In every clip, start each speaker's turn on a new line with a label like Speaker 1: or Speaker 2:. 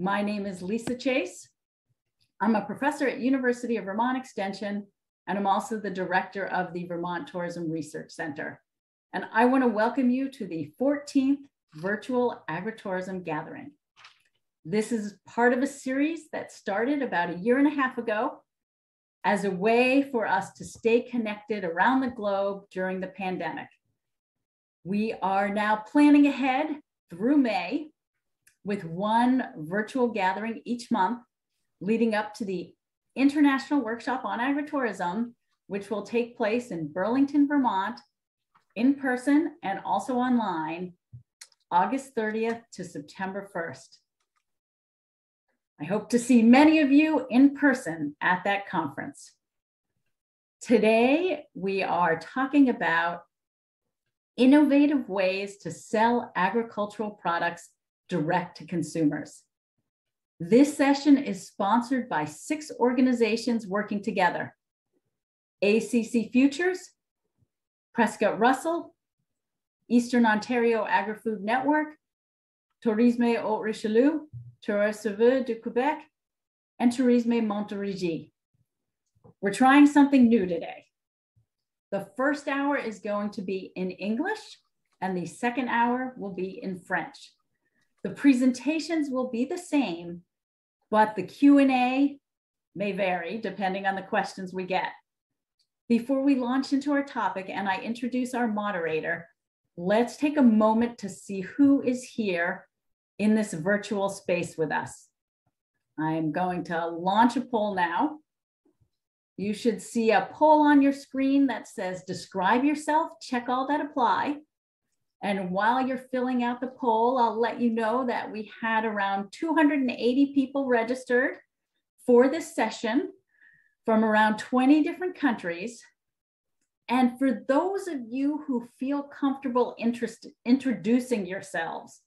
Speaker 1: My name is Lisa Chase. I'm a professor at University of Vermont Extension, and I'm also the director of the Vermont Tourism Research Center. And I want to welcome you to the 14th Virtual Agri-Tourism Gathering. This is part of a series that started about a year and a half ago as a way for us to stay connected around the globe during the pandemic. We are now planning ahead through May with one virtual gathering each month, leading up to the International Workshop on Agri-Tourism, which will take place in Burlington, Vermont, in person and also online, August 30th to September 1st. I hope to see many of you in person at that conference. Today, we are talking about innovative ways to sell agricultural products direct to consumers. This session is sponsored by 6 organizations working together: ACC Futures, Prescott Russell, Eastern Ontario Agri-Food Network, Tourisme Haut-Richelieu, Tourisme du Quebec, and Tourisme Moderator. We're trying something new today. The first hour is going to be in English, and the second hour will be in French. The presentations will be the same, but the Q&A may vary depending on the questions we get. Before we launch into our topic and I introduce our moderator, let's take a moment to see who is here in this virtual space with us. I'm going to launch a poll now. You should see a poll on your screen that says, describe yourself, check all that apply. And while you're filling out the poll, I'll let you know that we had around 280 people registered for this session from around 20 different countries. And for those of you who feel comfortable introducing yourselves,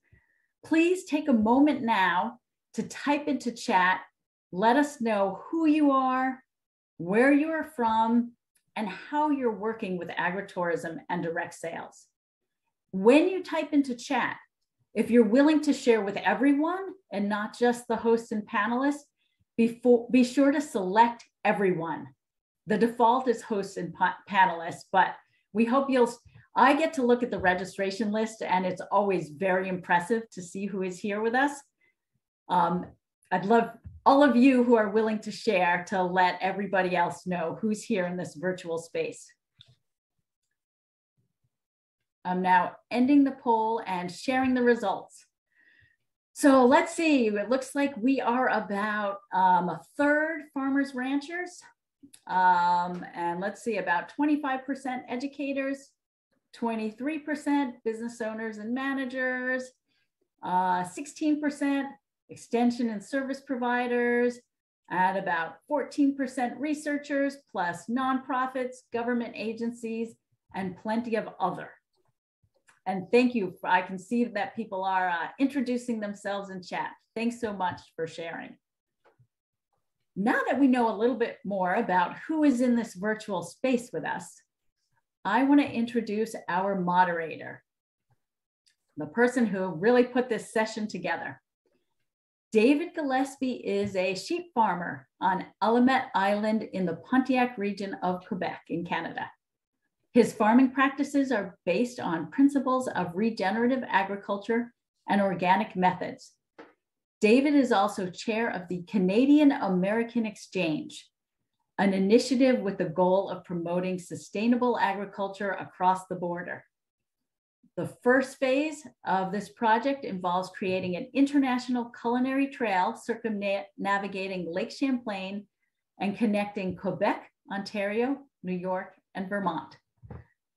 Speaker 1: please take a moment now to type into chat. Let us know who you are, where you are from, and how you're working with agritourism and direct sales. When you type into chat, if you're willing to share with everyone and not just the hosts and panelists, be sure to select everyone. The default is hosts and panelists, but we hope I get to look at the registration list, and it's always very impressive to see who is here with us. I'd love all of you who are willing to share to let everybody else know who's here in this virtual space. I'm now ending the poll and sharing the results. So let's see, it looks like we are about a third farmers ranchers, and let's see, about 25% educators, 23% business owners and managers, 16% extension and service providers, and about 14% researchers, plus nonprofits, government agencies, and plenty of other. And thank you. I can see that people are introducing themselves in chat. Thanks so much for sharing. Now that we know a little bit more about who is in this virtual space with us, I want to introduce our moderator, the person who really put this session together. David Gillespie is a sheep farmer on Allumette Island in the Pontiac region of Quebec in Canada. His farming practices are based on principles of regenerative agriculture and organic methods. David is also chair of the Canadian American Exchange, an initiative with the goal of promoting sustainable agriculture across the border. The first phase of this project involves creating an international culinary trail circumnavigating Lake Champlain and connecting Quebec, Ontario, New York, and Vermont.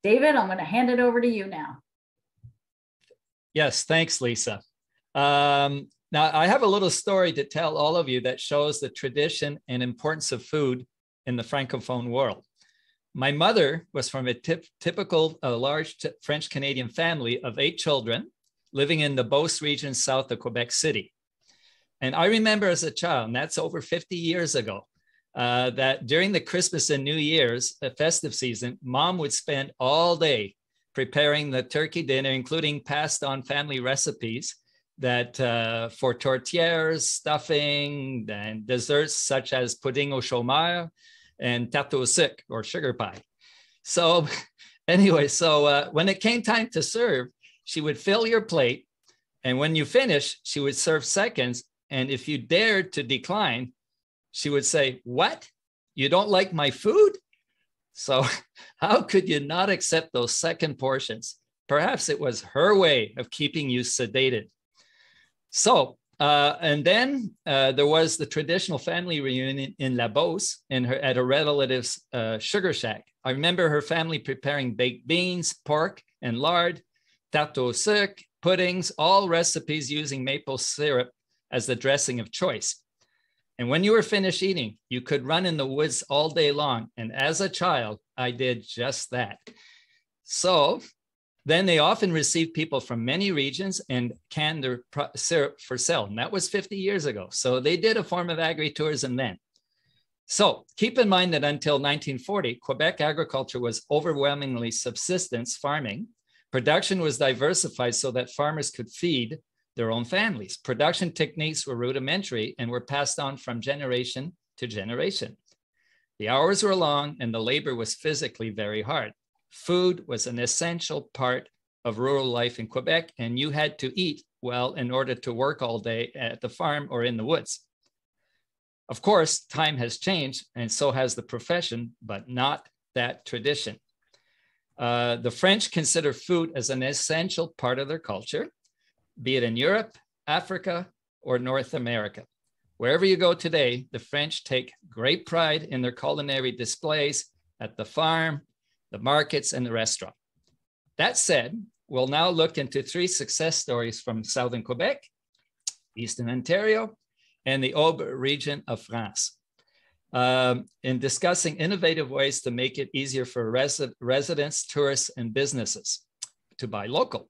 Speaker 1: David, I'm going to hand it over to you now.
Speaker 2: Yes, thanks, Lisa. Now, I have a little story to tell all of you that shows the tradition and importance of food in the francophone world. My mother was from a typical large French-Canadian family of 8 children living in the Beauce region south of Quebec City. And I remember as a child, and that's over 50 years ago, that during the Christmas and New Year's festive season, Mom would spend all day preparing the turkey dinner, including passed on family recipes, that for tortillas, stuffing, and desserts such as pudding au chômeur and tarte au sucre or sugar pie. So anyway, when it came time to serve, she would fill your plate. And when you finish, she would serve seconds. And if you dared to decline, she would say, "What? You don't like my food?" So how could you not accept those second portions? Perhaps it was her way of keeping you sedated. So, and then there was the traditional family reunion in La Beauce at her relative's sugar shack. I remember her family preparing baked beans, pork, and lard, tarte au sucre, puddings, all recipes using maple syrup as the dressing of choice. And when you were finished eating, you could run in the woods all day long. And as a child, I did just that. So then they often received people from many regions and canned their syrup for sale. And that was 50 years ago. So they did a form of agri-tourism then. So keep in mind that until 1940, Quebec agriculture was overwhelmingly subsistence farming. Production was diversified so that farmers could feed their own families. Production techniques were rudimentary and were passed on from generation to generation. The hours were long and the labor was physically very hard. Food was an essential part of rural life in Quebec, and you had to eat well in order to work all day at the farm or in the woods. Of course, time has changed, and so has the profession, but not that tradition. The French consider food as an essential part of their culture, be it in Europe, Africa, or North America. Wherever you go today, the French take great pride in their culinary displays at the farm, the markets, and the restaurant. That said, we'll now look into 3 success stories from Southern Quebec, Eastern Ontario, and the Aube region of France, in discussing innovative ways to make it easier for residents, tourists, and businesses to buy local.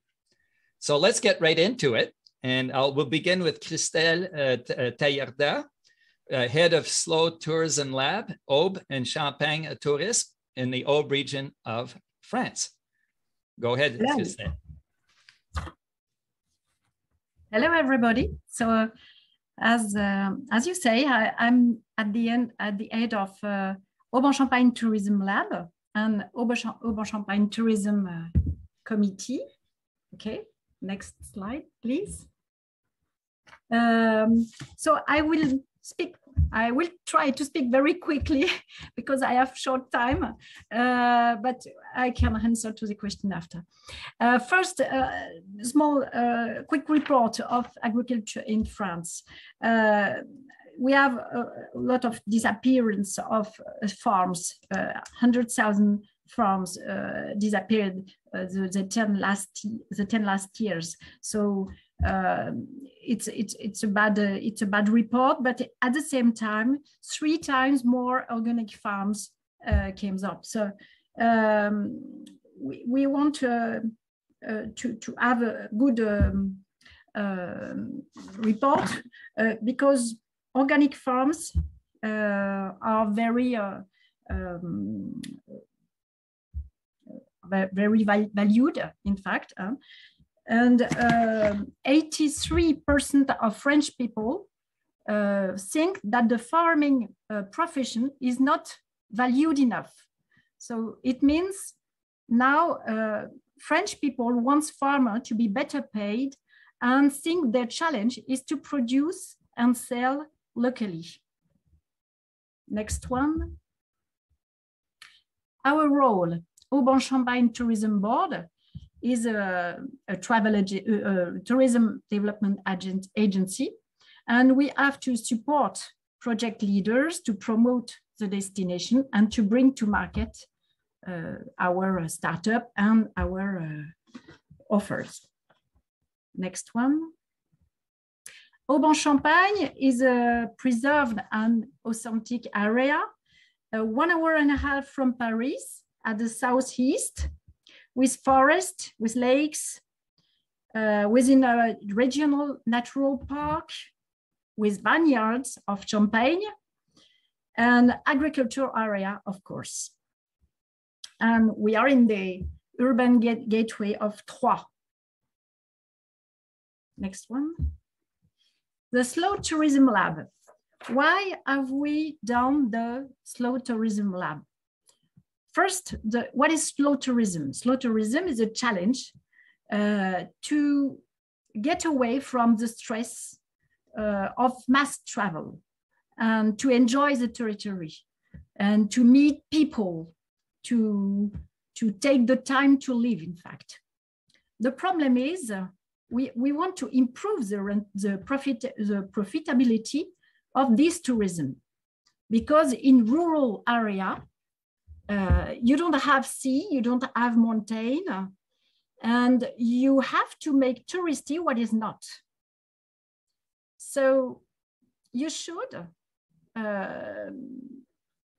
Speaker 2: So let's get right into it. And we'll begin with Christelle Taillardat, head of Slow Tourism Lab, Aube and Champagne Tourisme in the Aube region of France. Go ahead,
Speaker 3: Hello.
Speaker 2: Christelle.
Speaker 3: Hello, everybody. So as you say, I'm at the head of Aube and Champagne Tourism Lab and Aube and Champagne Tourism Committee. Okay, next slide, please. So I will try to speak very quickly because I have short time, but I can answer to the question after. First, small, quick report of agriculture in France. We have a lot of disappearance of farms, 100,000 farms disappeared the 10 last years. So it's a bad report, but at the same time, 3 times more organic farms came up. So we want to have a good report because organic farms are very valued, in fact. And 83% of French people think that the farming profession is not valued enough. So it means now French people want farmers to be better paid and think their challenge is to produce and sell locally. Next one. Our role, Aube and Champagne Tourism Board, is a tourism development agency, and we have to support project leaders to promote the destination and to bring to market our startup and our offers. Next one. Aube and Champagne is a preserved and authentic area, 1.5 hours from Paris at the southeast, with forest, with lakes, within a regional natural park, with vineyards of Champagne, and agricultural area, of course. And we are in the urban gateway of Troyes. Next one. The Slow Tourism Lab. Why have we done the Slow Tourism Lab? First, what is slow tourism? Slow tourism is a challenge to get away from the stress of mass travel and to enjoy the territory and to meet people, to take the time to live, in fact. The problem is we want to improve the profitability of this tourism, because in rural area, you don't have sea, you don't have mountain, and you have to make touristy what is not. So you should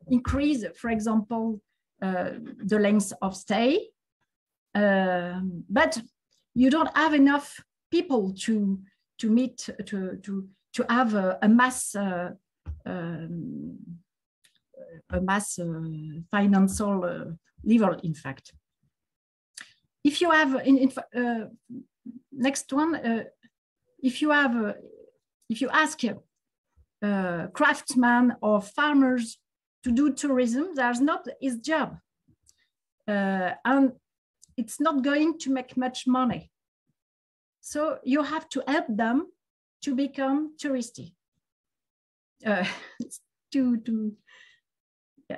Speaker 3: increase, for example, the length of stay, but you don't have enough people to meet, to have a mass financial level, in fact. If you have, next one, if you ask craftsmen or farmers to do tourism, there's not his job. And it's not going to make much money. So you have to help them to become touristy.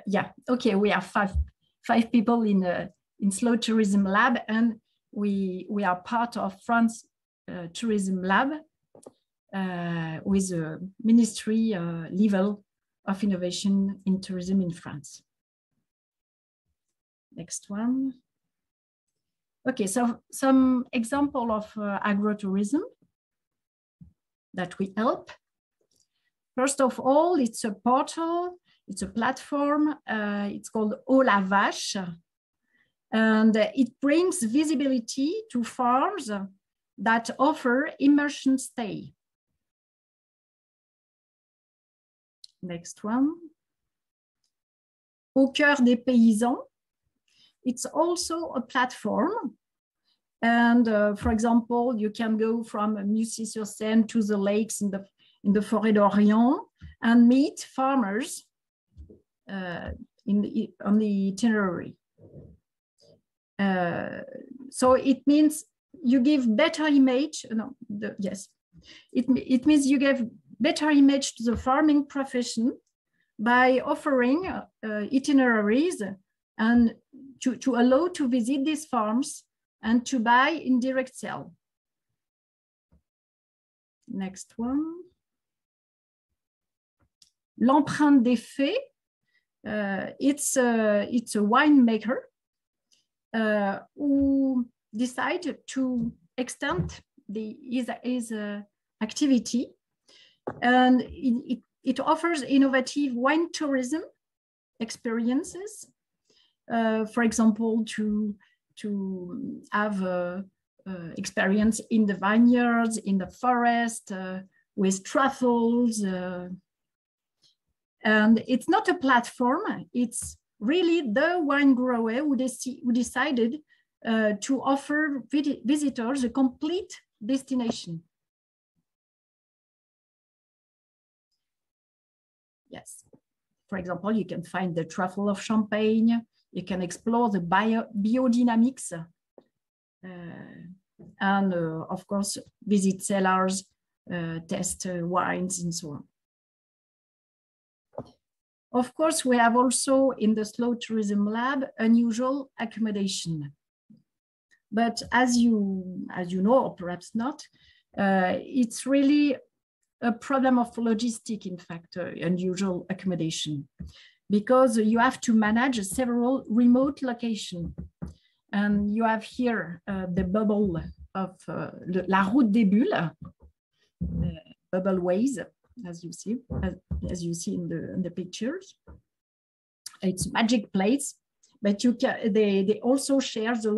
Speaker 3: Yeah, okay, we have five people in Slow Tourism Lab, and we are part of France Tourism Lab with a ministry level of innovation in tourism in France. Next one. Okay, so some example of agro-tourism that we help. First of all, it's a portal, it's a platform, it's called Haut la Vache, and it brings visibility to farms that offer immersion stay. Next one. Au cœur des paysans. It's also a platform. And for example, you can go from Mussy-sur-Seine to the lakes in the Forêt d'Orient and meet farmers on the itinerary. So it means you give better image. It means you give better image to the farming profession by offering itineraries and to allow to visit these farms and to buy in direct sale. Next one. L'Empreinte des Fées. It's a winemaker who decided to extend his activity, and it offers innovative wine tourism experiences. For example, to have experience in the vineyards, in the forest, with truffles. And it's not a platform, it's really the wine grower who decided to offer visitors a complete destination. Yes, for example, you can find the truffle of Champagne, you can explore the biodynamics, and of course, visit cellars, test wines and so on. Of course, we have also in the Slow Tourism Lab unusual accommodation. But as you know, or perhaps not, it's really a problem of logistic, in fact, unusual accommodation, because you have to manage several remote locations. And you have here the bubble of La Route des Bulles, bubble ways, as you see in the pictures. It's magic place, but they also share the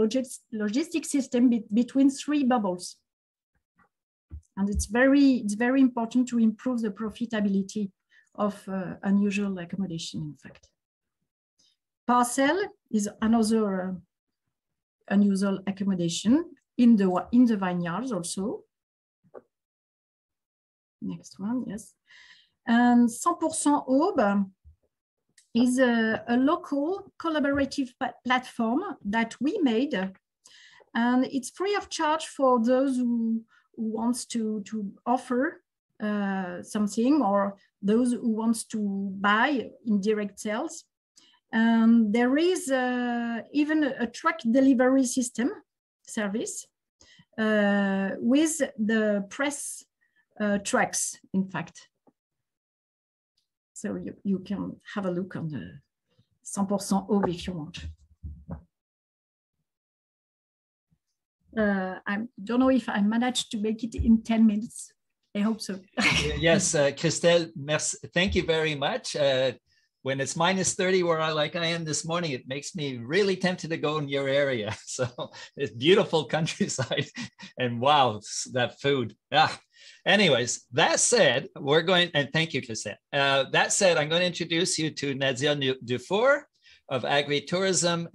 Speaker 3: logistic system between three bubbles. And it's very important to improve the profitability of unusual accommodation, in fact. Parcel is another unusual accommodation in the vineyards also. Next one, yes. And 100% Aube is a local collaborative platform that we made, and it's free of charge for those who wants to offer something, or those who wants to buy in direct sales. And there is even a truck delivery system service with the press trucks, in fact. So you can have a look on the 100% Aube if you want. I don't know if I managed to make it in 10 minutes. I hope so.
Speaker 2: Yes, Christelle, merci. Thank you very much. When it's -30 where I am this morning, it makes me really tempted to go in your area. So it's beautiful countryside, and wow, that food. Anyways, that said, we're going, and thank you, Christelle. That said, I'm going to introduce you to Nadia Dufour of Agri-Tourism,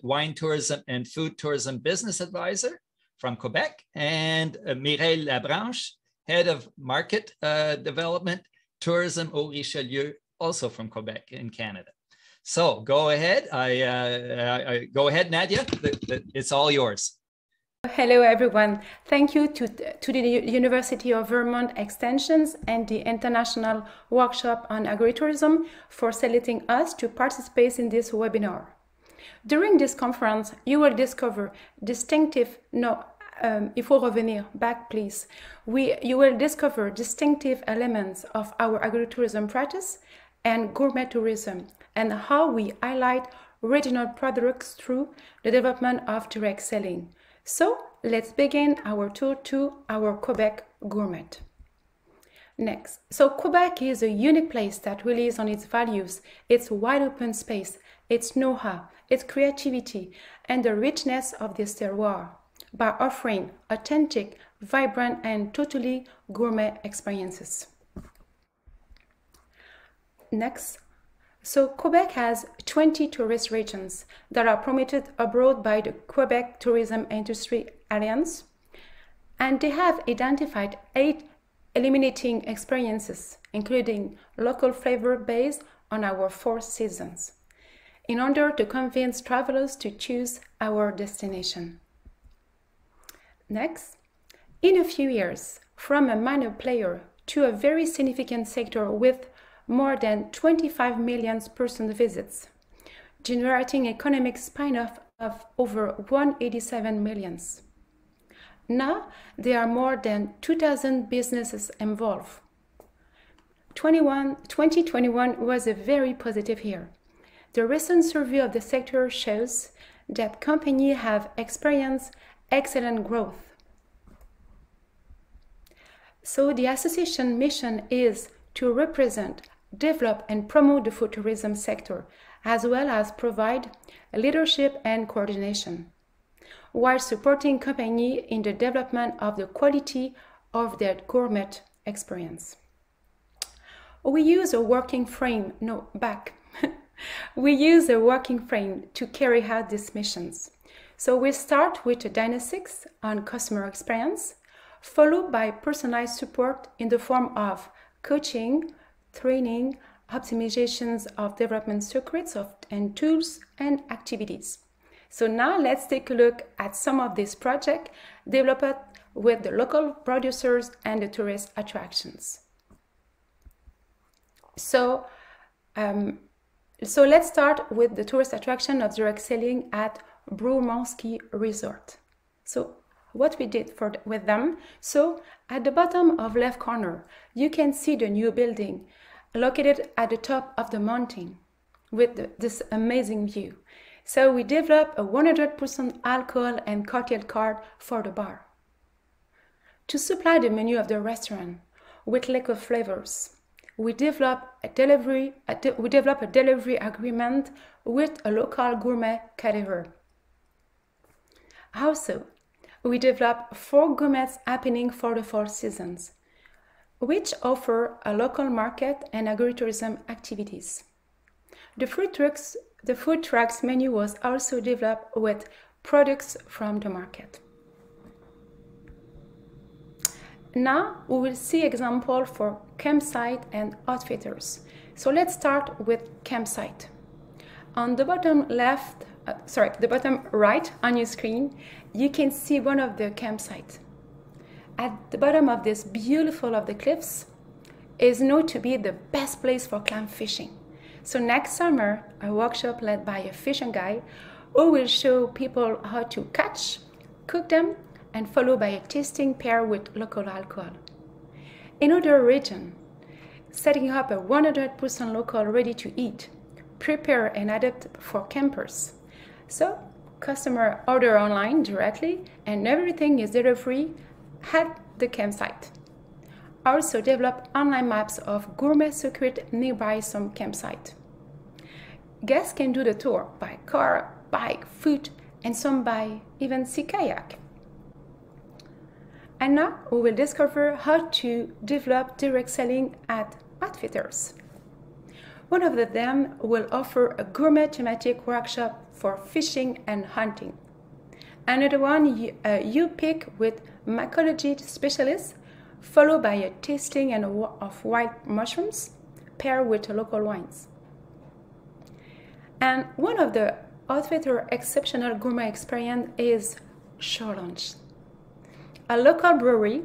Speaker 2: Wine Tourism and Food Tourism Business Advisor from Quebec, and Mireille Labranche, Head of Market Development, Tourism Haut-Richelieu, also from Quebec in Canada. So go ahead. Go ahead, Nadia. It's all yours.
Speaker 4: Hello, everyone. Thank you to the University of Vermont Extensions and the International Workshop on Agri-Tourism for selecting us to participate in this webinar. During this conference, you will discover distinctive, il faut revenir back, please. You will discover distinctive elements of our agri-tourism practice and gourmet tourism, and how we highlight regional products through the development of direct selling. So let's begin our tour to our Quebec Gourmet. Next, so Quebec is a unique place that relies on its values, its wide open space, its know-how, its creativity, and the richness of this terroir, by offering authentic, vibrant, and totally gourmet experiences. Next, so Quebec has 20 tourist regions that are promoted abroad by the Quebec Tourism Industry Alliance, and they have identified 8 eliminating experiences, including local flavor based on our 4 seasons, in order to convince travelers to choose our destination. Next, in a few years, from a minor player to a very significant sector with more than 25 million person visits, generating economic spin-off of over 187 million. Now, there are more than 2,000 businesses involved. 2021 was a very positive year. The recent survey of the sector shows that companies have experienced excellent growth. So the association mission is to represent, develop, and promote the food tourism sector, as well as provide leadership and coordination, while supporting companies in the development of the quality of their gourmet experience. We use a working frame, we use a working frame to carry out these missions. So we start with a diagnostics on customer experience, followed by personalized support in the form of coaching, training, optimizations of development secrets and tools and activities. So now let's take a look at some of these projects developed with the local producers and the tourist attractions. So let's start with the tourist attraction of direct selling at Brew Ski Resort. So what we did with them, so at the bottom of left corner, you can see the new building located at the top of the mountain with this amazing view. So we developed a 100% alcohol and cocktail card for the bar. To supply the menu of the restaurant with liquor flavors, we developed a delivery agreement with a local gourmet caterer. Also, we developed 4 gourmets happening for the 4 seasons, which offer a local market and agri-tourism activities. The food trucks menu was also developed with products from the market. Now we will see example for campsite and outfitters. So let's start with campsite. On the bottom left, the bottom right on your screen, you can see one of the campsites. At the bottom of this beautiful of the cliffs is known to be the best place for clam fishing. So next summer, a workshop led by a fishing guide who will show people how to catch, cook them, and followed by a tasting pair with local alcohol. In other region, setting up a 100% local ready-to-eat, prepare and adapt for campers. So customer order online directly and everything is delivery at the campsite. Also develop online maps of gourmet secret nearby some campsite. Guests can do the tour by car, bike, foot, and some by even sea kayak. And now we will discover how to develop direct selling at outfitters. One of them will offer a gourmet thematic workshop for fishing and hunting. Another one you pick with mycology specialists, followed by a tasting of wild mushrooms paired with local wines. And one of the outfitter exceptional gourmet experience is show lunch. A local brewery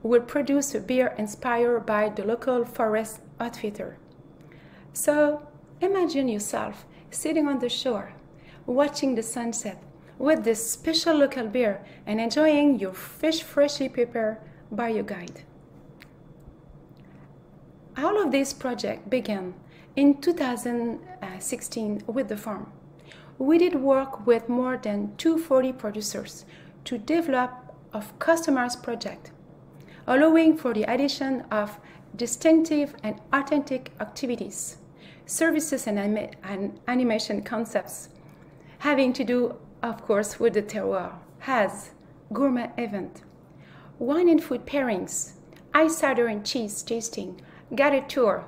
Speaker 4: will produce a beer inspired by the local forest outfitter. So imagine yourself sitting on the shore, watching the sunset with this special local beer and enjoying your fish freshly prepared by your guide. All of this project began in 2016 with the farm. We did work with more than 240 producers to develop a customized project, allowing for the addition of distinctive and authentic activities, services and animation concepts, having to do, of course, with the terroir, as gourmet event, wine and food pairings, ice cider and cheese tasting, guided tour,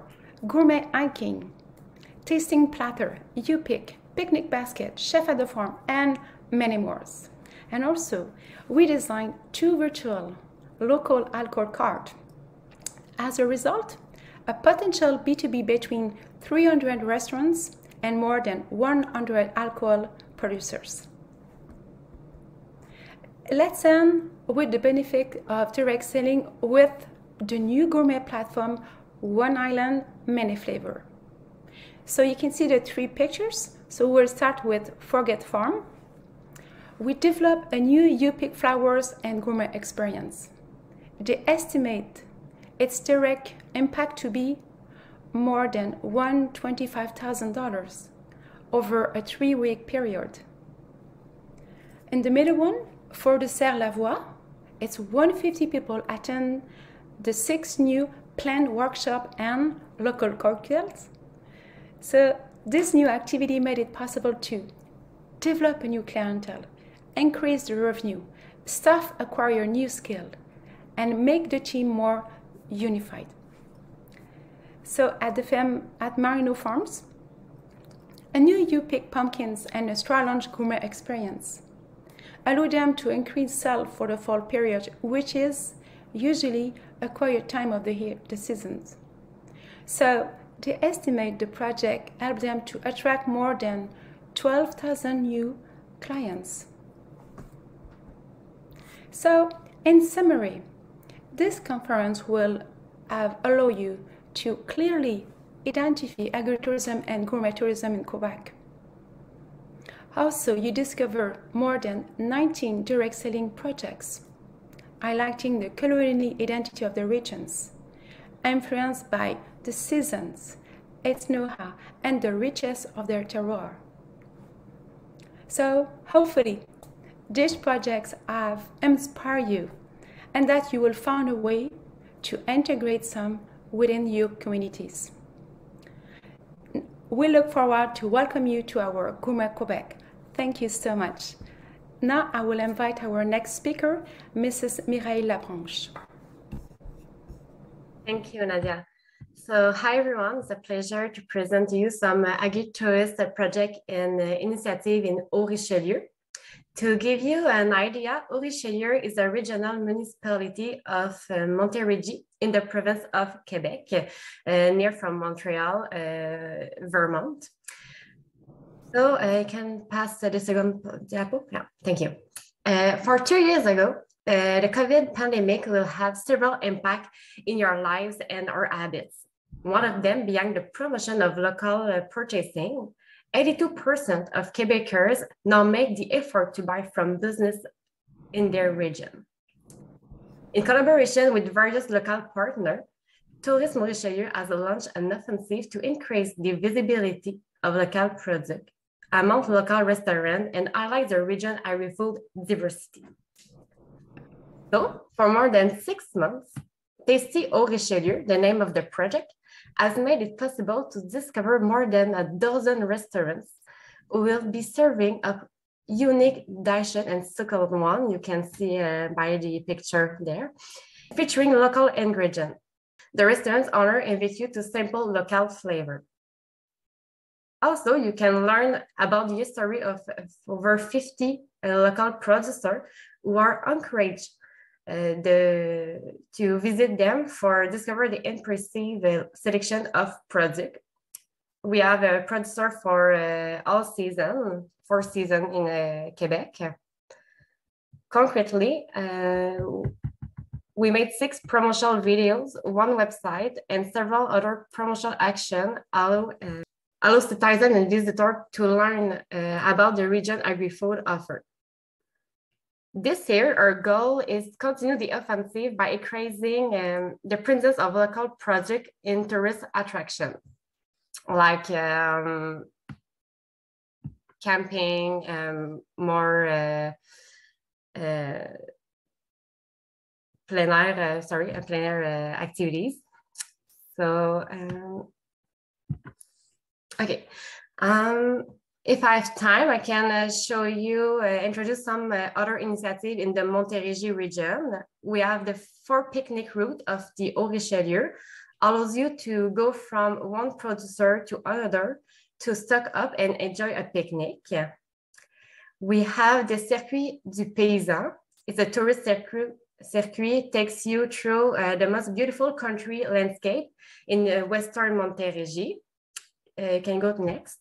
Speaker 4: gourmet hiking, tasting platter, you pick, picnic basket, chef at the farm, and many more. And also, we designed 2 virtual local alcohol cards. As a result, a potential B2B between 300 restaurants and more than 100 alcohol producers. Let's end with the benefit of direct selling with the new gourmet platform, One Island, Many Flavor. So you can see the 3 pictures. So we'll start with Forget Farm. We develop a new you-pick flowers and gourmet experience. They estimate its direct impact to be more than $125,000 over a 3-week period. In the middle one, for the Serre La Voix, it's 150 people attend the 6 new planned workshop and local cocktails. So this new activity made it possible to develop a new clientele, increase the revenue, staff acquire new skill, and make the team more unified. So at Marino Farms, a new you-pick pumpkins and a straw lunch gourmet experience allow them to increase sales for the fall period, which is usually a quiet time of the year, the seasons. So they estimate the project helped them to attract more than 12,000 new clients. So in summary, this conference will allow you to clearly identify agri-tourism and gourmet tourism in Quebec. Also, you discover more than 19 direct selling projects, highlighting the culinary identity of the regions, influenced by the seasons, its know-how, and the richness of their terroir. So, hopefully, these projects have inspired you and that you will find a way to integrate some within your communities. We look forward to welcome you to our Gourmet Quebec. Thank you so much. Now I will invite our next speaker, Mrs. Mireille Labranche.
Speaker 5: Thank you, Nadia. So hi everyone, it's a pleasure to present to you some agri-tourist project and initiative in Haut-Richelieu. To give you an idea, Haut-Richelieu is a regional municipality of Montérégie in the province of Quebec, near from Montreal, Vermont. So I can pass the second diapo. Yeah, thank you. For 2 years ago, the COVID pandemic will have several impacts in your lives and our habits. One of them being the promotion of local purchasing. 82% of Quebecers now make the effort to buy from business in their region. In collaboration with various local partners, Tourisme Haut-Richelieu has launched an offensive to increase the visibility of local products among local restaurants and highlight the region agri-food diversity. So, for more than 6 months, Tasty Haut-Richelieu, the name of the project, has made it possible to discover more than a dozen restaurants who will be serving up unique dishes and succulent one, you can see by the picture there, featuring local ingredients. The restaurant's owner invites you to sample local flavor. Also, you can learn about the history of over 50 local producers who are encouraged to visit them for discover the impressive selection of products. We have a producer for all season, 4 seasons in Quebec. Concretely, we made 6 promotional videos, 1 website, and several other promotional actions allows citizens and visitors to learn about the region agri-food offer. This year, our goal is to continue the offensive by increasing the presence of local projects in tourist attractions, like camping, more plein air activities. So, okay. If I have time, I can show you, introduce some other initiatives in the Montérégie region. We have the 4 picnic route of the Haut-Richelieu, allows you to go from one producer to another to stock up and enjoy a picnic. We have the Circuit du Paysan. It's a tourist circuit, takes you through the most beautiful country landscape in Western Montérégie. Can you go to next?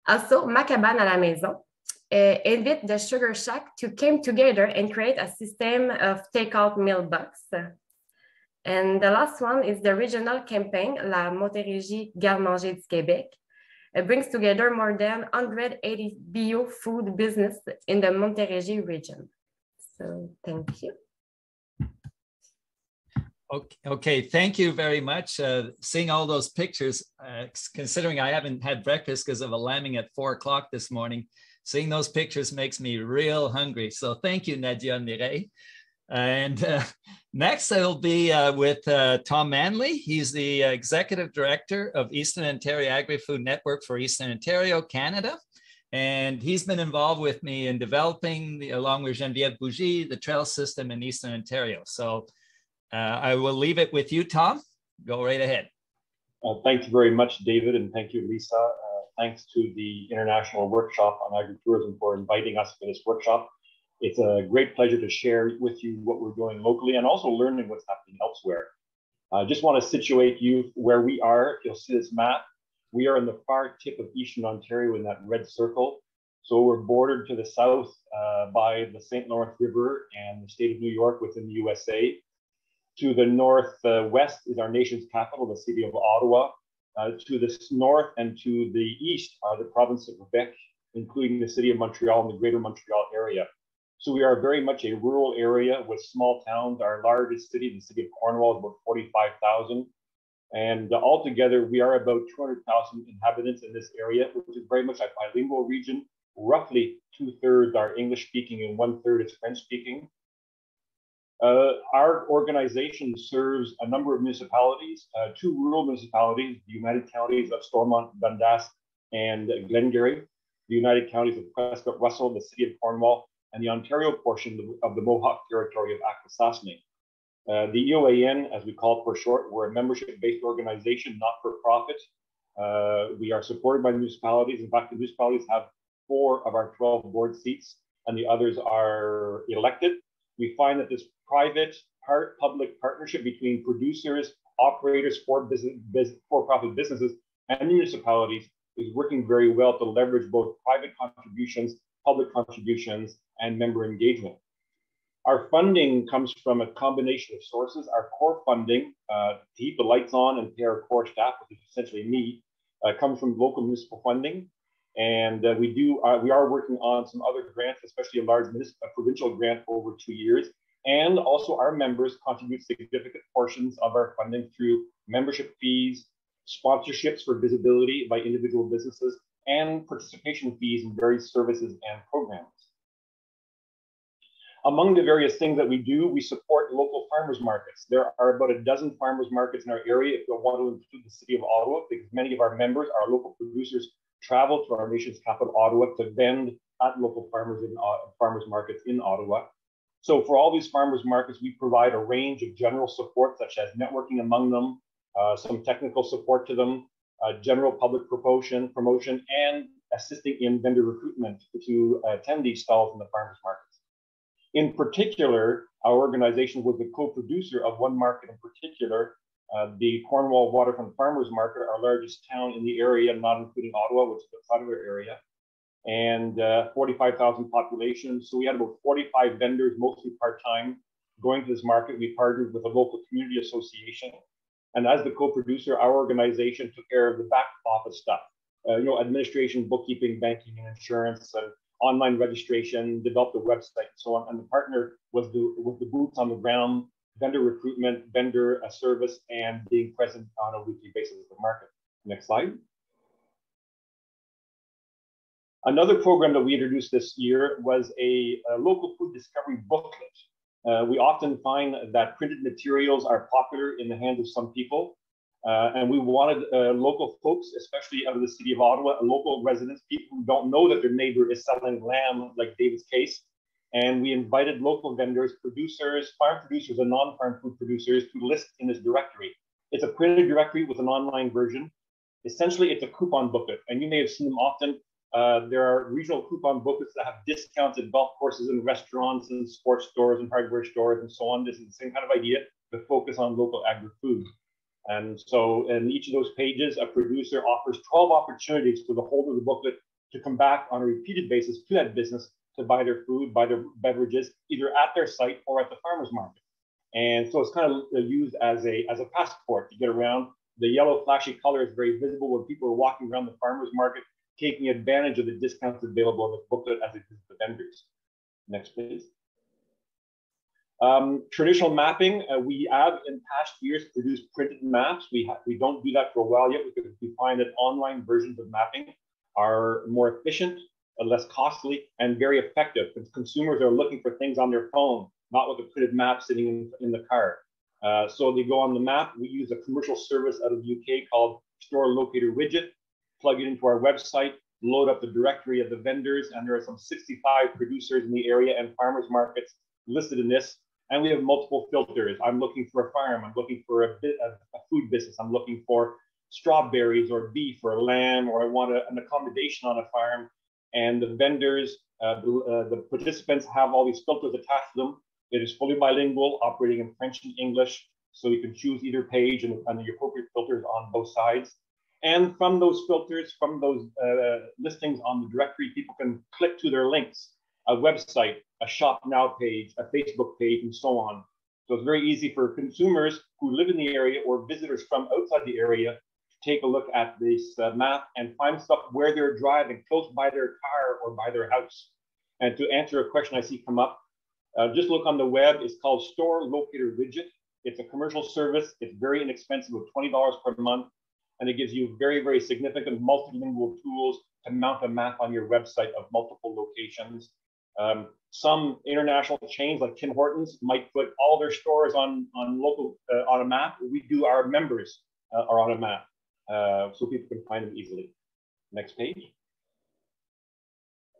Speaker 5: Also, Ma Cabane à la Maison invite the Sugar Shack to come together and create a system of takeout meal box. And the last one is the regional campaign, La Montérégie Garde-Manger du Québec. It brings together more than 180 bio food business in the Montérégie region. So thank you.
Speaker 2: Okay, thank you very much. Seeing all those pictures, considering I haven't had breakfast because of a lambing at 4 o'clock this morning, seeing those pictures makes me real hungry. So thank you, Nadia and Mireille. And next I'll be with Tom Manley. He's the Executive Director of Eastern Ontario Agri-Food Network for Eastern Ontario, Canada. And he's been involved with me in developing, along with Geneviève Bougie, the trail system in Eastern Ontario. So I will leave it with you, Tom. Go right ahead.
Speaker 6: Thank you very much, David, and thank you, Lisa. Thanks to the International Workshop on Agri-Tourism for inviting us for this workshop. It's a great pleasure to share with you what we're doing locally and also learning what's happening elsewhere. I just want to situate you where we are. You'll see this map. We are in the far tip of Eastern Ontario in that red circle. So we're bordered to the south by the St. Lawrence River and the state of New York within the USA. To the northwest is our nation's capital, the city of Ottawa. To the north and to the east are the province of Quebec, including the city of Montreal and the greater Montreal area. So we are very much a rural area with small towns. Our largest city, the city of Cornwall, is about 45,000. And altogether, we are about 200,000 inhabitants in this area, which is very much a bilingual region. Roughly 2/3 are English-speaking and 1/3 is French-speaking. Our organization serves a number of municipalities, 2 rural municipalities, the United Counties of Stormont, Dundas, and Glengarry, the United Counties of Prescott Russell, the city of Cornwall, and the Ontario portion of the Mohawk territory of Akwesasne. The EOAN, as we call it for short, we're a membership-based organization, not for profit. We are supported by municipalities. In fact, the municipalities have 4 of our 12 board seats, and the others are elected. We find that this private public partnership between producers, operators, for-profit businesses, and municipalities is working very well to leverage both private contributions, public contributions, and member engagement. Our funding comes from a combination of sources. Our core funding, to keep the lights on and pay our core staff, which is essentially me, comes from local municipal funding. And we are working on some other grants, especially a large provincial grant over 2 years. And also our members contribute significant portions of our funding through membership fees, sponsorships for visibility by individual businesses, and participation fees in various services and programs. Among the various things that we do, we support local farmers markets. There are about a dozen farmers markets in our area, if you want to include the city of Ottawa, because many of our members, our local producers, travel to our nation's capital, Ottawa, to vend at local farmers markets in Ottawa. So for all these farmers markets, we provide a range of general support, such as networking among them, some technical support to them, general public promotion, and assisting in vendor recruitment to attend these stalls in the farmers markets. In particular, our organization was the co-producer of one market in particular, the Cornwall Waterfront Farmers Market, our largest town in the area, not including Ottawa, which is outside of our area, and 45,000 population. So we had about 45 vendors, mostly part-time, going to this market. We partnered with a local community association. And as the co-producer, our organization took care of the back office stuff, administration, bookkeeping, banking, and insurance, and online registration, developed a website, and so on. And the partner was the boots on the ground, vendor recruitment, vendor service, and being present on a weekly basis at the market. Next slide. Another program that we introduced this year was a local food discovery booklet. We often find that printed materials are popular in the hands of some people. And we wanted local folks, especially out of the city of Ottawa, local residents, people who don't know that their neighbor is selling lamb, like David's case. And we invited local vendors, producers, farm producers, and non-farm food producers to list in this directory. It's a printed directory with an online version. Essentially, it's a coupon booklet, and you may have seen them often. There are regional coupon booklets that have discounts at golf courses and restaurants and sports stores and hardware stores and so on. This is the same kind of idea, to focus on local agri-food. And so in each of those pages, a producer offers 12 opportunities for the holder of the booklet to come back on a repeated basis to that business to buy their food, buy their beverages, either at their site or at the farmer's market. And so it's kind of used as a passport to get around. The yellow flashy color is very visible when people are walking around the farmer's market, taking advantage of the discounts available in the booklet as it is the vendors. Next, please. Traditional mapping, we have in past years produced printed maps. We don't do that for a while yet because we find that online versions of mapping are more efficient, less costly, and very effective, because consumers are looking for things on their phone, not with a printed map sitting in the car. So they go on the map. We use a commercial service out of the UK called Store Locator Widget, plug it into our website, load up the directory of the vendors, and there are some 65 producers in the area and farmers markets listed in this. And we have multiple filters. I'm looking for a farm. I'm looking for a food business. I'm looking for strawberries or beef or lamb, or I want an accommodation on a farm. And the vendors, the participants have all these filters attached to them. It is fully bilingual, operating in French and English. So you can choose either page and the appropriate filters on both sides. And from those filters, from those listings on the directory, people can click to their links, a website, a shop now page, a Facebook page, and so on. So it's very easy for consumers who live in the area or visitors from outside the area to take a look at this map and find stuff where they're driving, close by their car or by their house. And to answer a question I see come up, just look on the web. It's called Store Locator Widget. It's a commercial service. It's very inexpensive, with $20 per month. And it gives you very, very significant multilingual tools to mount a map on your website of multiple locations. Some international chains like Tim Hortons might put all their stores on a map. We do our members are on a map, so people can find them easily. Next page.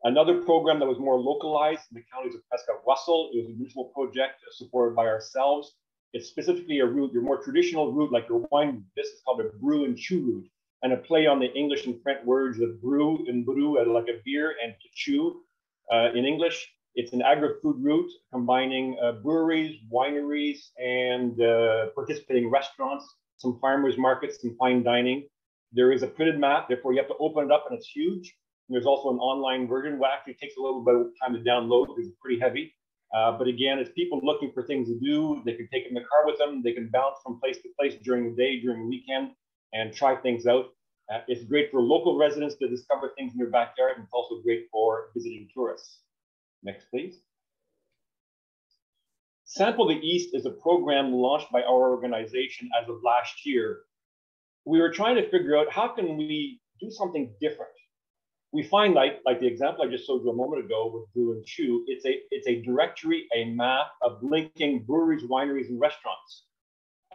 Speaker 6: Another program that was more localized in the counties of Prescott-Russell. It was a municipal project supported by ourselves. It's specifically a route, your more traditional route, like your wine, this is called a Brew and Shoe route. and a play on the English and French words of brew and brew, like a beer, and to chew in English. It's an agri-food route combining breweries, wineries, and participating restaurants, some farmers markets, some fine dining. There is a printed map, therefore you have to open it up and it's huge. And there's also an online version, which actually takes a little bit of time to download because it's pretty heavy. But again, it's people looking for things to do. They can take it in the car with them. They can bounce from place to place during the day, during the weekend, and try things out. It's great for local residents to discover things in their backyard, and it's also great for visiting tourists. Next, please. Sample the East is a program launched by our organization as of last year. We were trying to figure out how can we do something different. We find like the example I just showed you a moment ago with Brew and Shoe, it's a directory, a map of linking breweries, wineries, and restaurants.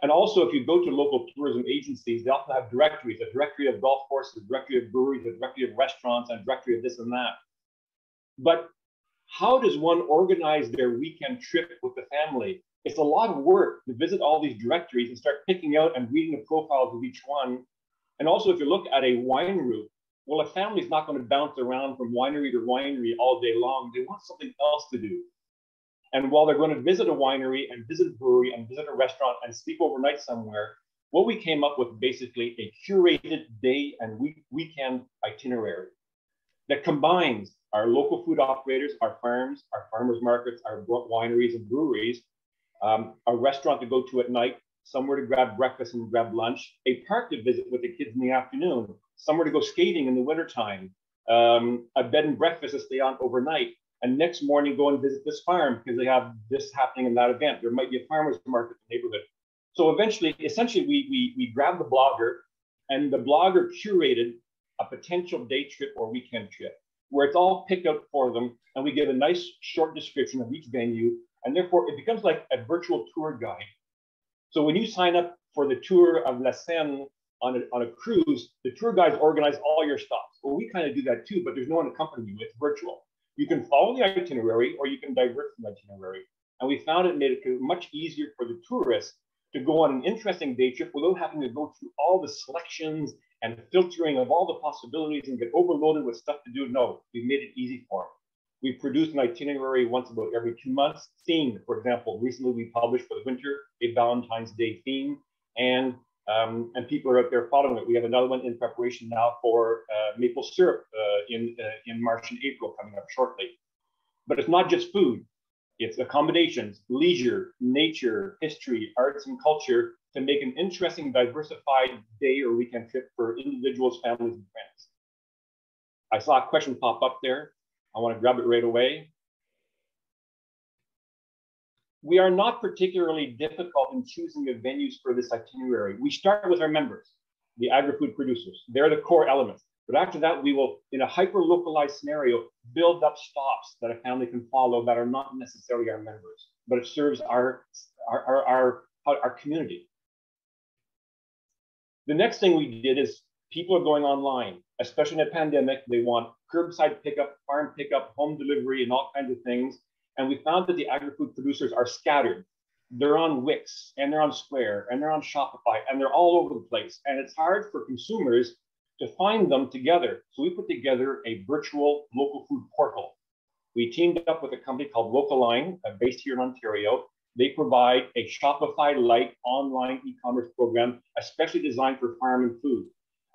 Speaker 6: And also, if you go to local tourism agencies, they often have directories, a directory of golf courses, a directory of breweries, a directory of restaurants, and a directory of this and that. But how does one organize their weekend trip with the family? It's a lot of work to visit all these directories and start picking out and reading the profiles of each one. And also, if you look at a wine route, well, a family's not going to bounce around from winery to winery all day long. They want something else to do. And while they're going to visit a winery and visit a brewery and visit a restaurant and sleep overnight somewhere, what we came up with basically a curated day and weekend itinerary that combines our local food operators, our farms, our farmers markets, our wineries and breweries, a restaurant to go to at night, somewhere to grab breakfast and grab lunch, a park to visit with the kids in the afternoon, somewhere to go skating in the wintertime, a bed and breakfast to stay on overnight, and next morning go and visit this farm because they have this happening in that event. There might be a farmer's market in the neighborhood. So essentially, we grabbed the blogger, and the blogger curated a potential day trip or weekend trip where it's all picked out for them, and we give a nice short description of each venue, and therefore it becomes like a virtual tour guide. So when you sign up for the tour of La Seine on a cruise, the tour guides organize all your stops. Well, we kind of do that too, but there's no one to accompany you. It's virtual. You can follow the itinerary or you can divert from the itinerary. And we found it made it much easier for the tourists to go on an interesting day trip without having to go through all the selections and filtering of all the possibilities and get overloaded with stuff to do. No, we made it easy for them. We produced an itinerary once about every 2 months, themed. For example, recently we published for the winter a Valentine's Day theme, and people are out there following it. We have another one in preparation now for maple syrup in March and April coming up shortly. But it's not just food. It's accommodations, leisure, nature, history, arts, and culture to make an interesting, diversified day or weekend trip for individuals, families, and friends. I saw a question pop up there. I want to grab it right away. We are not particularly difficult in choosing the venues for this itinerary. We start with our members, the agri-food producers. They're the core elements. But after that, we will, in a hyper-localized scenario, build up stops that a family can follow that are not necessarily our members, but it serves our community. The next thing we did is people are going online, especially in a pandemic. They want curbside pickup, farm pickup, home delivery, and all kinds of things. And we found that the agri-food producers are scattered. They're on Wix, and they're on Square, and they're on Shopify, and they're all over the place. And it's hard for consumers to find them together. So we put together a virtual local food portal. We teamed up with a company called Localine, based here in Ontario. They provide a Shopify-like online e-commerce program, especially designed for farm and food.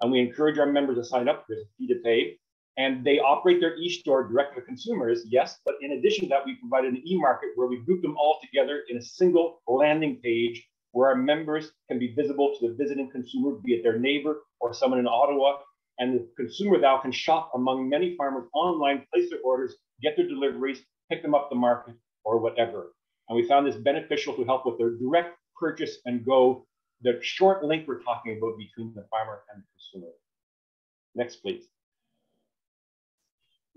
Speaker 6: And we encourage our members to sign up. There's a fee to pay. And they operate their e-store direct to consumers, yes, but in addition to that, we provided an e-market where we group them all together in a single landing page where our members can be visible to the visiting consumer, be it their neighbor or someone in Ottawa. And the consumer now can shop among many farmers online, place their orders, get their deliveries, pick them up the market or whatever. And we found this beneficial to help with their direct purchase and go, the short link we're talking about between the farmer and the consumer. Next, please.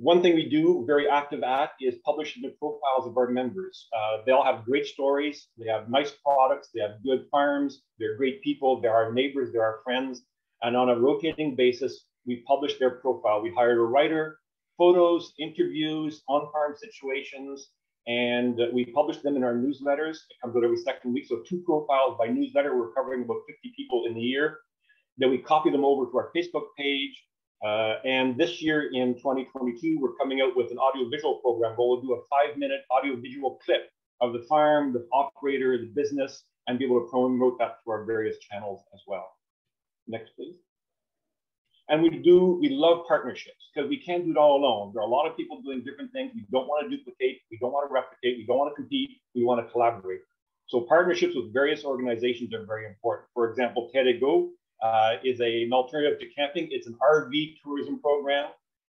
Speaker 6: One thing we do very active at is publishing the profiles of our members. They all have great stories. They have nice products. They have good farms. They're great people. They're our neighbors. They're our friends. And on a rotating basis, we publish their profile. We hired a writer, photos, interviews, on-farm situations, and we publish them in our newsletters. It comes out every second week. So 2 profiles by newsletter. We're covering about 50 people in the year. Then we copy them over to our Facebook page. And this year in 2022, we're coming out with an audiovisual program where we'll do a 5-minute audiovisual clip of the farm, the operator, the business, and be able to promote that through our various channels as well. Next, please. And we love partnerships because we can't do it all alone. There are a lot of people doing different things. We don't want to duplicate. We don't want to replicate. We don't want to compete. We want to collaborate. So partnerships with various organizations are very important. For example, Taillardat is an alternative to camping. It's an RV tourism program.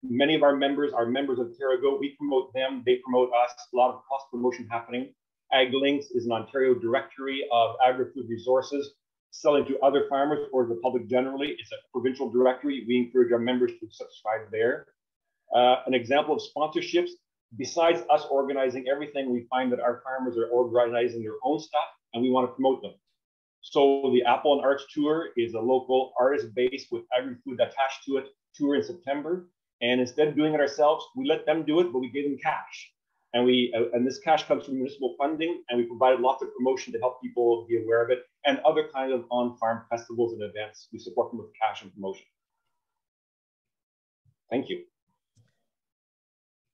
Speaker 6: Many of our members are members of Taillardat. We promote them. They promote us. A lot of cross promotion happening. AgLinks is an Ontario directory of agri-food resources selling to other farmers or the public generally. It's a provincial directory. We encourage our members to subscribe there. An example of sponsorships, besides us organizing everything, we find that our farmers are organizing their own stuff and we want to promote them. So the Apple and Arts Tour is a local artist base with agri-food attached to it tour in September. And instead of doing it ourselves, we let them do it, but we gave them cash. And this cash comes from municipal funding, and we provided lots of promotion to help people be aware of it, and other kinds of on-farm festivals and events. We support them with cash and promotion. Thank you.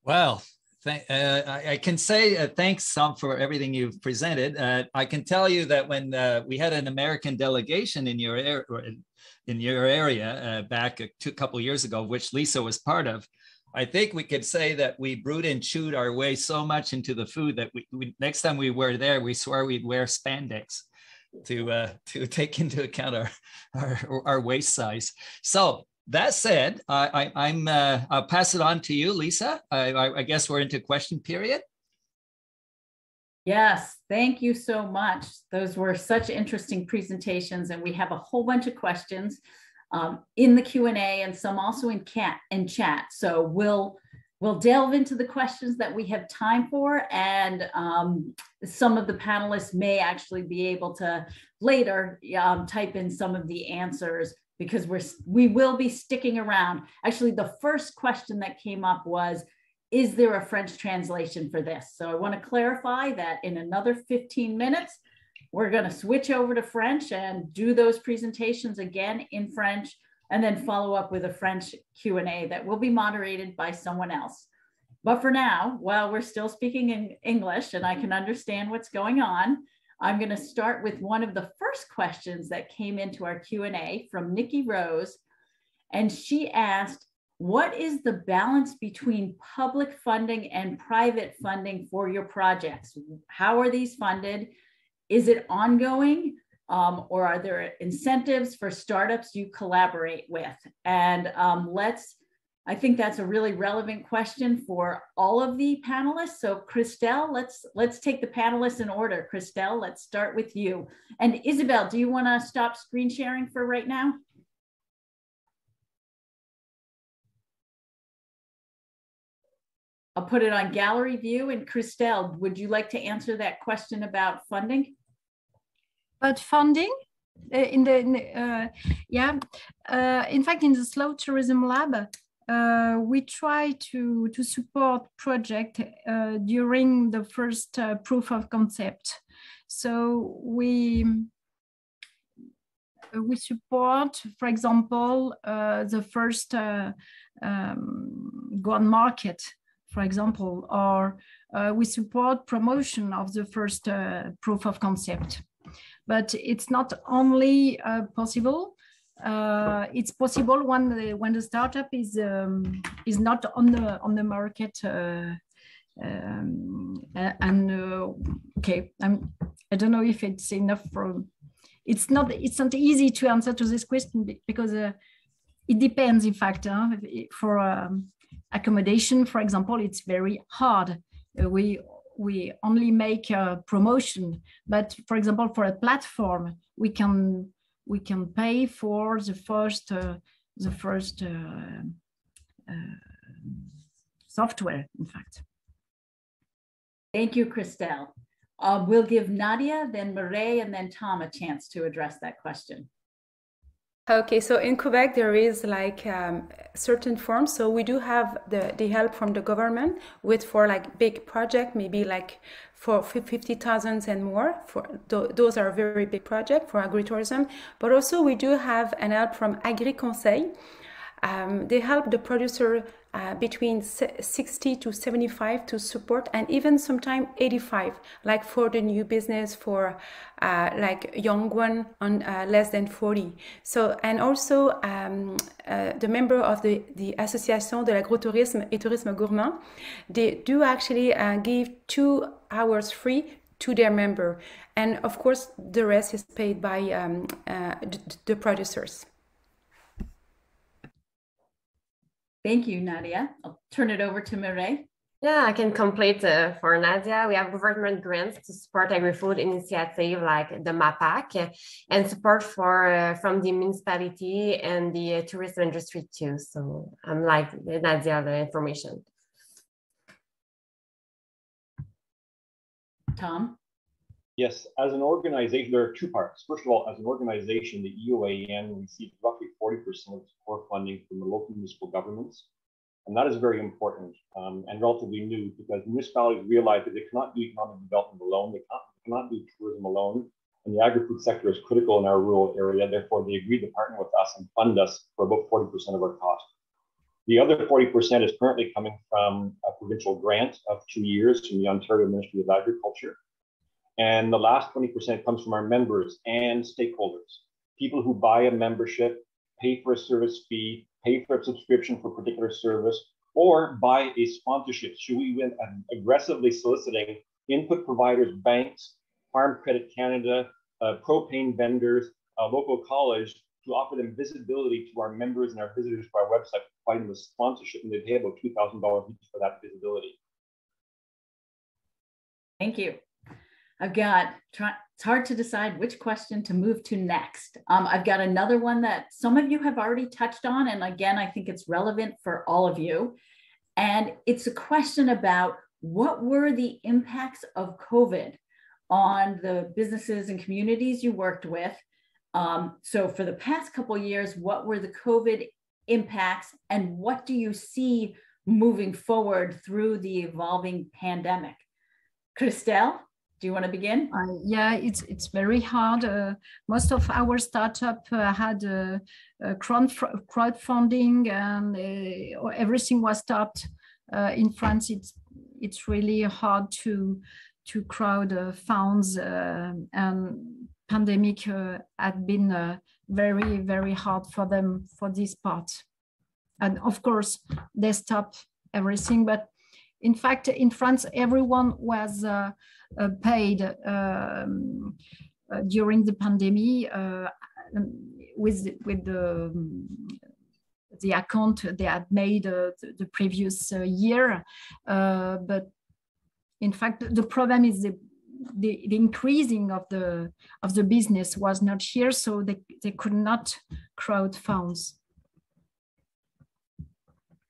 Speaker 2: Well, I can say thanks, Sam, for everything you've presented. I can tell you that when we had an American delegation in your area back a couple of years ago, which Lisa was part of, I think we could say that we brewed and chewed our way so much into the food that we next time we were there, we swore we'd wear spandex to take into account our waist size. So that said, I'll pass it on to you, Lisa. I guess we're into question period.
Speaker 1: Yes, thank you so much. Those were such interesting presentations, and we have a whole bunch of questions in the Q&A and some also in chat. So we'll delve into the questions that we have time for, and some of the panelists may actually be able to later type in some of the answers, because we will be sticking around. Actually, the first question that came up was, is there a French translation for this? So I want to clarify that in another 15 minutes, we're going to switch over to French and do those presentations again in French, and then follow up with a French Q&A that will be moderated by someone else. But for now, while we're still speaking in English and I can understand what's going on, I'm going to start with one of the first questions that came into our Q&A from Nikki Rose. And she asked, what is the balance between public funding and private funding for your projects? How are these funded? Is it ongoing, or are there incentives for startups you collaborate with? And I think that's a really relevant question for all of the panelists. So Christelle, let's take the panelists in order. Christelle, let's start with you. And Isabel, do you want to stop screen sharing for right now? I'll put it on gallery view. And Christelle, would you like to answer that question about funding?
Speaker 3: About funding? In fact, in the Slow Tourism Lab, we try to support project during the first proof of concept. So we support, for example, the first go on market, for example, or we support promotion of the first proof of concept. But it's not only possible. It's possible when the startup is not on the market. Okay, I don't know if it's enough for. It's not easy to answer to this question because it depends. In fact, for accommodation, for example, it's very hard. We only make a promotion, but for example, for a platform, we can pay for the first software, in fact.
Speaker 1: Thank you, Christelle. We'll give Nadia, then Mireille, and then Tom a chance to address that question.
Speaker 4: Okay, so in Quebec there is like certain forms. So we do have the help from the government with for like big project, maybe like for 50,000 and more. For those are very big project for agri-tourism. But also we do have an help from Agri-Conseil. They help the producer between 60 to 75 to support, and even sometimes 85, like for the new business, for like young one on less than 40. So, and also the member of the Association de l'Agri-Tourisme et Tourisme Gourmet, they do actually give 2 hours free to their member. And of course, the rest is paid by the producers.
Speaker 1: Thank you, Nadia. I'll turn it over to Mireille.
Speaker 5: Yeah, I can complete for Nadia. We have government grants to support agri-food initiative like the MAPAC and support for from the municipality and the tourism industry too. So I'm like Nadia, the information.
Speaker 1: Tom?
Speaker 6: Yes, as an organization, there are 2 parts. First of all, as an organization, the EOAN receives roughly 40% of its core funding from the local municipal governments. And that is very important and relatively new, because municipalities realize that they cannot do economic development alone. They cannot do tourism alone. And the agri-food sector is critical in our rural area. Therefore, they agreed to partner with us and fund us for about 40% of our cost. The other 40% is currently coming from a provincial grant of 2 years from the Ontario Ministry of Agriculture. And the last 20% comes from our members and stakeholders, people who buy a membership, pay for a service fee, pay for a subscription for a particular service, or buy a sponsorship. So we went aggressively soliciting input providers, banks, Farm Credit Canada, propane vendors, local college, to offer them visibility to our members and our visitors to our website, provide them with sponsorship, and they pay about $2,000 each for that visibility.
Speaker 1: Thank you. It's hard to decide which question to move to next. I've got another one that some of you have already touched on. And again, I think it's relevant for all of you. And it's a question about what were the impacts of COVID on the businesses and communities you worked with. So for the past couple of years, what were the COVID impacts and what do you see moving forward through the evolving pandemic? Christelle? Do you want to begin?
Speaker 3: Yeah, it's very hard. Most of our startup had crowdfunding, and everything was stopped. In France, it's really hard to crowd funds, and pandemic had been very, very hard for them for this part. And of course, they stopped everything, but in fact, in France, everyone was paid during the pandemic with the account they had made the previous year. But in fact, the problem is the increasing of the business was not here, so they could not crowd funds.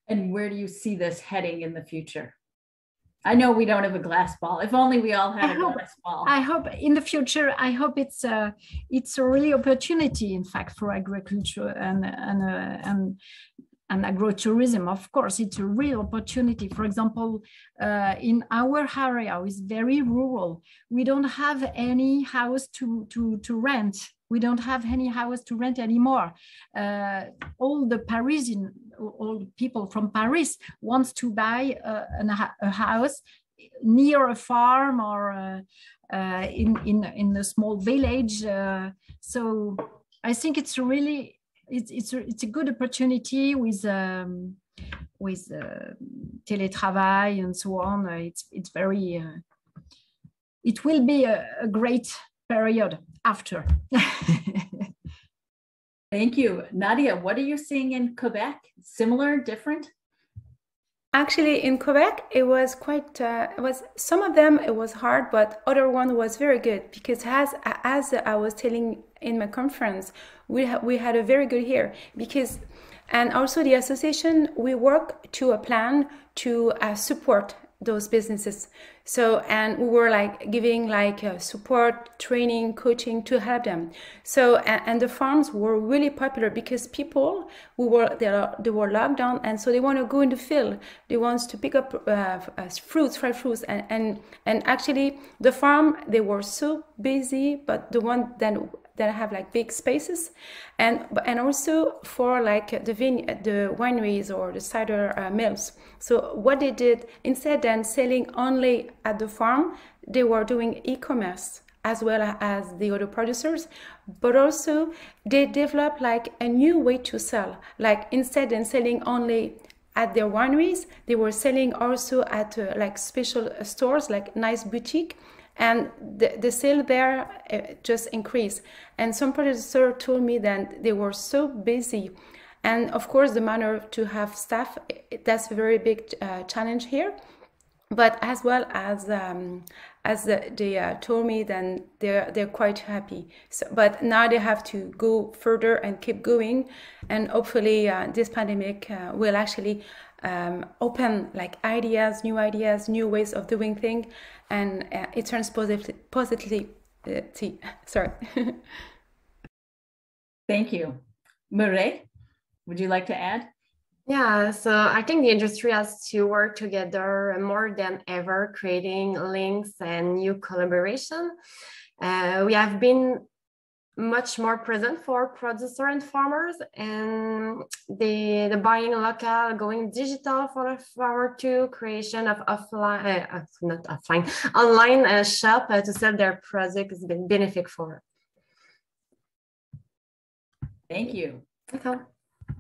Speaker 1: And where do you see this heading in the future? I know we don't have a glass ball. If only we all had a glass ball.
Speaker 3: I hope in the future, I hope it's a really opportunity, in fact, for agriculture and agro-tourism. Of course, it's a real opportunity. For example, in our area, it's very rural. We don't have any house to rent. We don't have any house to rent anymore. All the people from Paris wants to buy a house near a farm or in a small village. So I think it's really it's a good opportunity with teletravail and so on. It's very it will be a great period after.
Speaker 1: Thank you. Nadia, what are you seeing in Quebec? Similar, different?
Speaker 4: Actually, in Quebec, it was quite, some of them, it was hard, but other one was very good because as I was telling in my conference, we had a very good year because, and also the association, we work to a plan to support those businesses. So, and we were like giving like support, training, coaching to help them. So, and the farms were really popular because people they were locked down, and so they want to go in the field. They want to pick up fruits, fried fruits, and actually the farm, they were so busy, but the one that have like big spaces, and also for like the wineries or the cider mills. So what they did, instead than selling only at the farm, they were doing e-commerce as well as the other producers, but also they developed like a new way to sell. Like instead than selling only at their wineries, they were selling also at like special stores, like nice boutique. And the sale there just increased. And some producers told me that they were so busy. And of course, the manner to have staff, that's a very big challenge here. But as well as they told me, then they're quite happy. So, but now they have to go further and keep going. And hopefully this pandemic will actually open like new ideas, new ways of doing things, and it turns positively. Sorry.
Speaker 1: Thank you. Mireille, would you like to add?
Speaker 5: Yeah, so I think the industry has to work together more than ever, creating links and new collaboration. We have been much more present for producers and farmers, and the buying local, going digital for the farmer too, creation of online shop to sell their product has been benefit for.
Speaker 1: Thank you.
Speaker 5: Okay.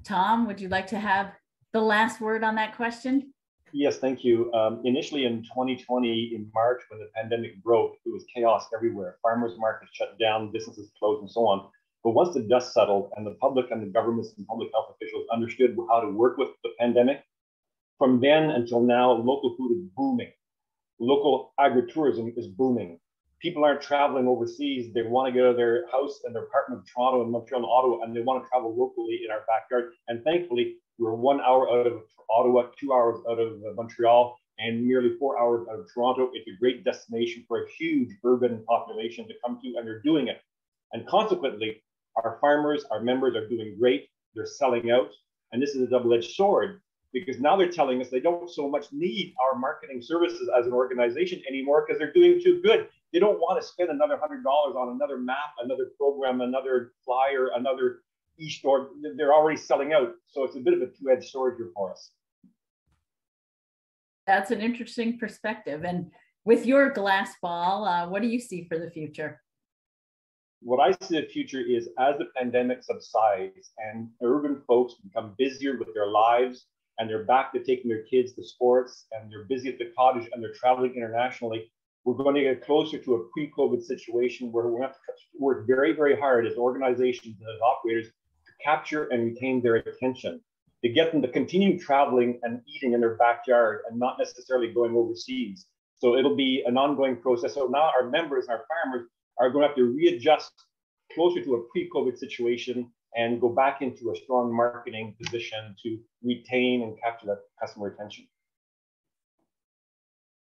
Speaker 1: Tom, would you like to have the last word on that question?
Speaker 6: Yes, thank you. Initially in 2020, in March, when the pandemic broke, it was chaos everywhere. Farmers markets shut down, businesses closed, and so on. But once the dust settled and the public and the governments and public health officials understood how to work with the pandemic, from then until now, local food is booming. Local agri-tourism is booming. People aren't traveling overseas. They want to get out of their house and their apartment in Toronto and Montreal and Ottawa, and they want to travel locally in our backyard. And thankfully, we're 1 hour out of Ottawa, 2 hours out of Montreal, and nearly 4 hours out of Toronto. It's a great destination for a huge urban population to come to, and they're doing it. And consequently, our farmers, our members are doing great. They're selling out. And this is a double-edged sword, because now they're telling us they don't so much need our marketing services as an organization anymore because they're doing too good. They don't want to spend another $100 on another map, another program, another flyer, another e-store. They're already selling out. So it's a bit of a two-edged sword here for us.
Speaker 1: That's an interesting perspective. And with your glass ball, what do you see for the future?
Speaker 6: What I see the future is as the pandemic subsides and urban folks become busier with their lives, and they're back to taking their kids to sports, and they're busy at the cottage, and they're traveling internationally, we're going to get closer to a pre-COVID situation where we're going to have to work very, very hard as organizations and as operators to capture and retain their attention, to get them to continue traveling and eating in their backyard and not necessarily going overseas. So it'll be an ongoing process. So now our members, our farmers, are going to have to readjust closer to a pre-COVID situation and go back into a strong marketing position to retain and capture that customer attention.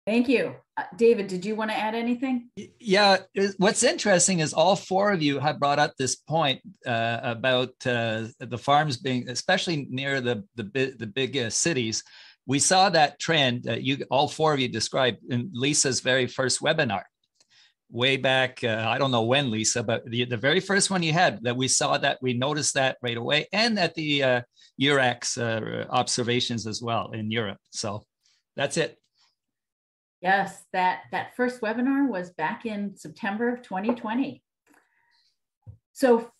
Speaker 1: Thank you. David, did you want to add anything?
Speaker 2: Yeah, what's interesting is all four of you have brought up this point about the farms being, especially near the big cities. We saw that trend all four of you described in Lisa's very first webinar. Way back, I don't know when, Lisa, but the very first one you had, that we saw that, we noticed that right away, and at the UREX observations as well in Europe. So that's it.
Speaker 1: Yes, that first webinar was back in September of 2020. So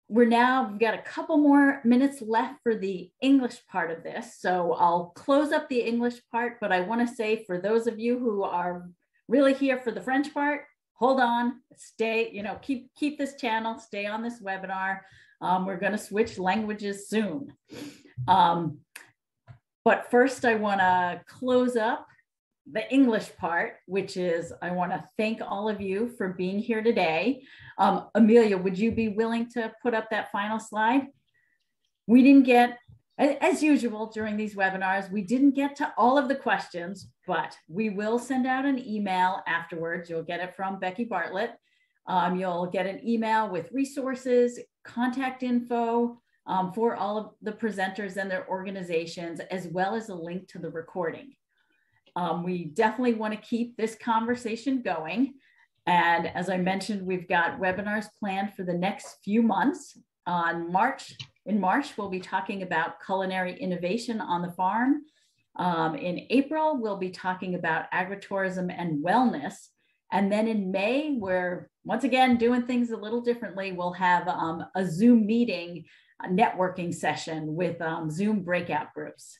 Speaker 1: we've got a couple more minutes left for the English part of this. So I'll close up the English part, but I want to say for those of you who are really here for the French part, hold on, stay, keep this channel, stay on this webinar. We're going to switch languages soon. But first I want to close up the English part, which is, I want to thank all of you for being here today. Amelia, would you be willing to put up that final slide? We didn't get As usual, during these webinars, we didn't get to all of the questions, but we will send out an email afterwards. You'll get it from Becky Bartlett. You'll get an email with resources, contact info for all of the presenters and their organizations, as well as a link to the recording. We definitely want to keep this conversation going. And as I mentioned, we've got webinars planned for the next few months. In March, we'll be talking about culinary innovation on the farm. In April, we'll be talking about agritourism and wellness. And then in May, we're once again doing things a little differently. We'll have a Zoom meeting, a networking session with Zoom breakout groups.